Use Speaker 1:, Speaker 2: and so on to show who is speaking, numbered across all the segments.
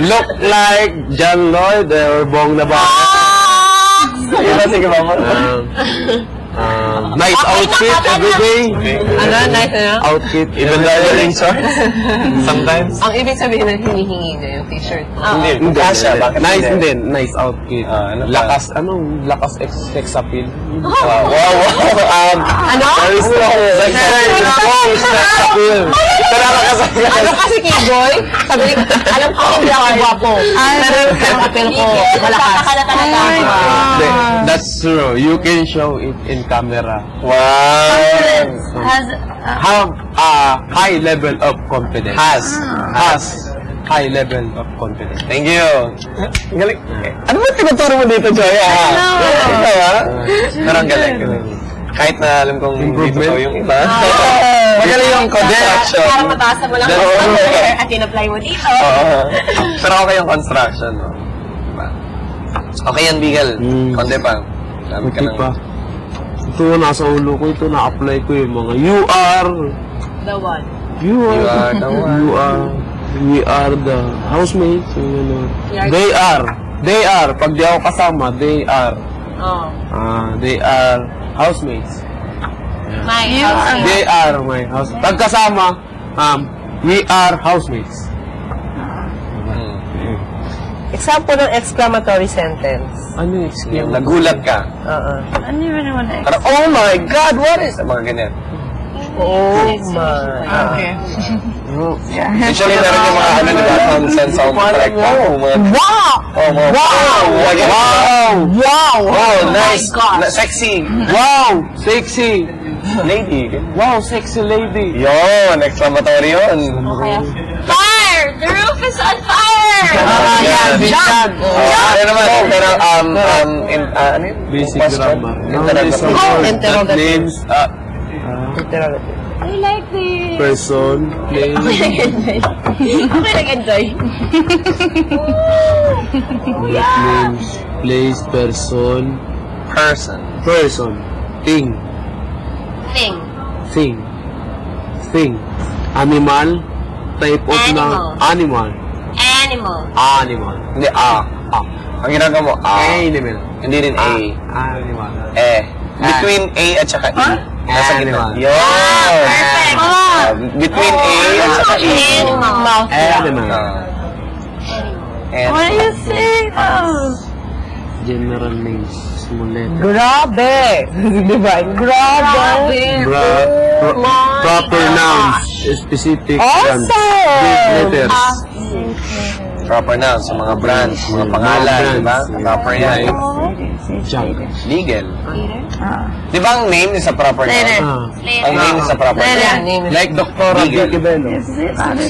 Speaker 1: Look like John Lloyd or Bong Navarro.
Speaker 2: Sige ba mo?
Speaker 1: Nice outfit every day.
Speaker 3: Ano? Nice na?
Speaker 1: Outfit.
Speaker 2: Even wearing shorts? Sometimes?
Speaker 3: Ang ibig sabihin na hinihingi niya yung t-shirt.
Speaker 2: Hindi. Kasha. Bakit
Speaker 1: Nice
Speaker 2: hindi?
Speaker 1: din. Nice outfit. Lakas, lakas sex appeal.
Speaker 2: Wow.
Speaker 3: Ano?
Speaker 2: Very strong.
Speaker 1: Sex appeal.
Speaker 3: Ano kasi Kiboy? Sabi ko, alam ko hindi ako gwapo. Pero yung apel ko, malakas.
Speaker 1: That's true. You can show it in camera.
Speaker 2: Wow.
Speaker 1: Have a high level of confidence. Has high level of confidence.
Speaker 2: Thank you. Galing. Ano ba tinuturo mo dito, Joy? Ikaw, ha? Pero ang galing. Kahit na alam kong dito ko yung iba. Magaling yung construction.
Speaker 3: Parang mataas mo lang at in-apply mo dito.
Speaker 2: Pero okay yung construction. Okay yan, Bigel. Konti pa. Dami ka
Speaker 1: Pa. Ito, nasa ulo ko. Ito, na-apply ko yung mga you are.
Speaker 3: The one.
Speaker 1: You
Speaker 2: You are the one.
Speaker 1: You are. We are the housemates.
Speaker 3: are-
Speaker 1: They are. Pag di ako kasama, they are.
Speaker 3: Oh.
Speaker 1: They are housemates.
Speaker 3: My
Speaker 1: They are my house. Pag kasama, we are housemates.
Speaker 3: Example ng exclamatory sentence.
Speaker 1: Ano yung
Speaker 2: Nagulat ka.
Speaker 3: Ano yun naman eh?
Speaker 2: Parang, oh my God, what is? Mga ganyan.
Speaker 3: Oh my.
Speaker 4: Okay.
Speaker 2: Usually, meron yung mga ano nila, nonsense sound effect.
Speaker 3: Wow!
Speaker 2: Oh, mga wow! Oh, nice! Sexy!
Speaker 1: wow! Sexy!
Speaker 2: Lady!
Speaker 1: Wow, sexy lady!
Speaker 2: Yun! Exclamatory yun!
Speaker 4: Fire! The roof is on fire!
Speaker 2: Jump! Ano naman? Pero, ano yun?
Speaker 1: Basic
Speaker 2: Question?
Speaker 1: grammar.
Speaker 3: Interrogative.
Speaker 1: Names,
Speaker 3: Interrogative.
Speaker 4: I like this.
Speaker 1: person, place,
Speaker 4: Okay, nag-enjoy.
Speaker 1: names, place, person, thing, animal, type of
Speaker 4: Animal.
Speaker 1: animal.
Speaker 2: Hindi, Ang ginagawa mo,
Speaker 1: Animal.
Speaker 2: Hindi rin A.
Speaker 1: Animal.
Speaker 2: Between A at saka E. Nasa gitna.
Speaker 1: Animal.
Speaker 2: Yun!
Speaker 4: Perfect.
Speaker 2: Between A at saka E.
Speaker 1: Animal.
Speaker 4: What do you say?
Speaker 1: General names, small letter.
Speaker 3: Grabe! Diba? Grabe!
Speaker 1: Proper nouns, specific
Speaker 3: Awesome!
Speaker 1: nouns, big letters.
Speaker 2: Proper nouns, sa mga brands, mga pangalan, di ba? Proper yan.
Speaker 1: Junk.
Speaker 2: Legal. Di ba ang name is a proper noun? Ang name is a proper noun.
Speaker 1: Like Dr.
Speaker 2: Legal.
Speaker 1: Vicky Bello.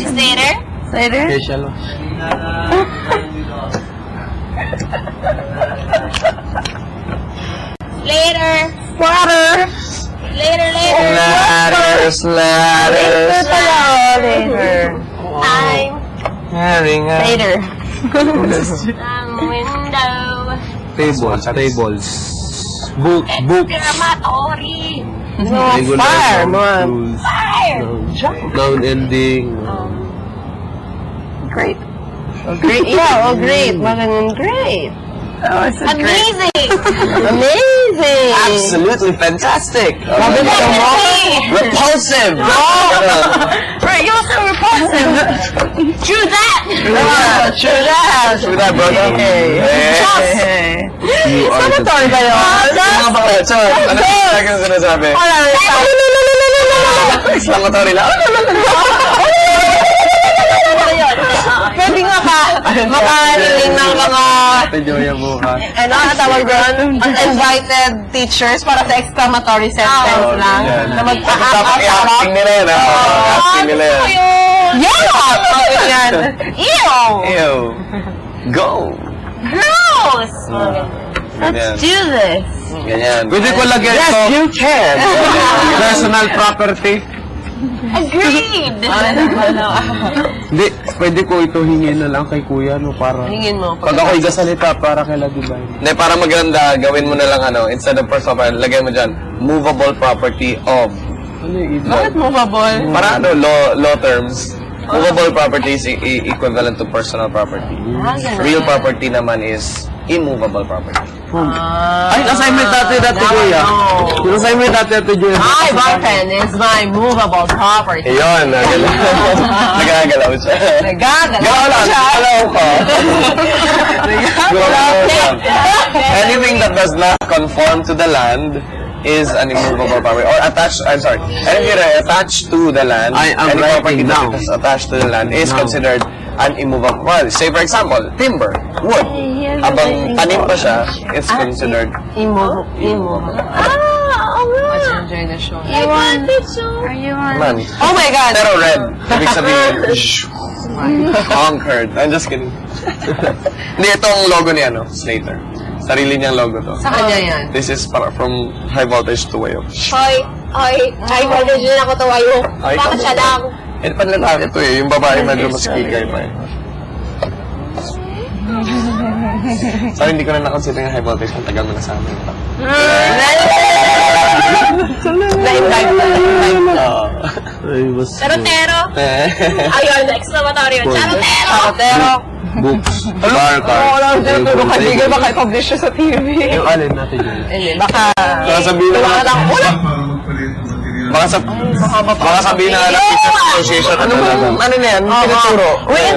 Speaker 4: Slater?
Speaker 1: Facial.
Speaker 4: Later.
Speaker 2: Ladders.
Speaker 4: Time.
Speaker 2: Later.
Speaker 4: Window.
Speaker 1: Tables. Books.
Speaker 4: Exclamatory.
Speaker 1: Regular
Speaker 3: Fire,
Speaker 1: nouns,
Speaker 4: Fire.
Speaker 1: noun ending.
Speaker 3: Great. Great. Yeah, great. Magaling great.
Speaker 4: Amazing.
Speaker 3: Amazing!
Speaker 2: Absolutely fantastic.
Speaker 4: Repulsive.
Speaker 2: Repulsive.
Speaker 4: Right, you're so repulsive. True that.
Speaker 2: True that, brother.
Speaker 1: You are the
Speaker 3: Sorry ba yun?
Speaker 2: Mga bakla, Chon. Ano yung sinasabi? Exclamatory lang.
Speaker 3: Pwede nga makarinig ng mga
Speaker 1: Joya bukas.
Speaker 3: ano tawag doon? Uninvited teachers para sa exclamatory sentence lang. Na
Speaker 2: I-acting nila yan. I-acting nila yan.
Speaker 3: Yan!
Speaker 2: Ew. Go.
Speaker 4: Gross.
Speaker 2: Ganyan.
Speaker 3: Do this!
Speaker 2: Ganyan.
Speaker 1: Pwede ko lagyan ito.
Speaker 2: Yes, you can.
Speaker 1: Personal property.
Speaker 4: Agreed.
Speaker 1: Hindi, pwede ko ito hingin na lang kay kuya, no, para...
Speaker 3: Hingin mo.
Speaker 1: Pag ako igasalita, para kay Lagi Bay.
Speaker 2: Hindi, para maganda, gawin mo na lang instead of personal property, lagay mo dyan, movable property of.
Speaker 1: Ano yung ibig?
Speaker 3: Bakit movable?
Speaker 2: Para law terms. Movable property is equivalent to personal property. Real property naman is immovable property.
Speaker 1: Ay, assignment dati, Kuya. Yung assignment dati, Kuya.
Speaker 3: My boyfriend is my movable property.
Speaker 2: Ayun, nagagalaw siya.
Speaker 3: Nagagalaw
Speaker 2: Galaw
Speaker 3: siya.
Speaker 2: Galaw ko. Galaw siya. Anything that does not conform to the land is an immovable property. Or attached, I'm sorry. Anything that attached to the land,
Speaker 1: I am
Speaker 2: any property
Speaker 1: writing now.
Speaker 2: that is attached to the land is considered an immovable. Well, say for example, timber, wood. Habang tanim pa siya, it's considered
Speaker 3: Immovable. Let's enjoy the show.
Speaker 4: I want it so.
Speaker 2: man.
Speaker 3: Oh my God!
Speaker 2: Pero red. Ibig sabihin, conquered. I'm just kidding. Hindi, itong logo ni Slater. Sarili niyang logo to.
Speaker 3: Sa kanya yan.
Speaker 2: This is para from high voltage to wayo.
Speaker 4: Hoy, high voltage din ako tawayo.
Speaker 2: Ay,
Speaker 4: Bakit siya lang?
Speaker 2: Eh, panlalaki to eh. Yung babae medyo mas kikay pa eh. Sorry, hindi ko na nakonsider yung high voltage. Ang tagal mo na sa amin.
Speaker 3: Na-invite na.
Speaker 4: Tarotero. Ayun, next na matawari yun. Tarotero.
Speaker 3: Tarotero.
Speaker 1: Books.
Speaker 3: Oo,
Speaker 1: Bar card.
Speaker 3: wala akong tinuturo ka. Di ka baka i-publish siya sa TV.
Speaker 1: Yung alin natin yun.
Speaker 3: Hindi, baka...
Speaker 2: Baka sabihin na
Speaker 3: Wala lang. Wala!
Speaker 2: Baka sabihin na lang Teachers Association. Ano na yan? Tinuturo.
Speaker 3: Wait,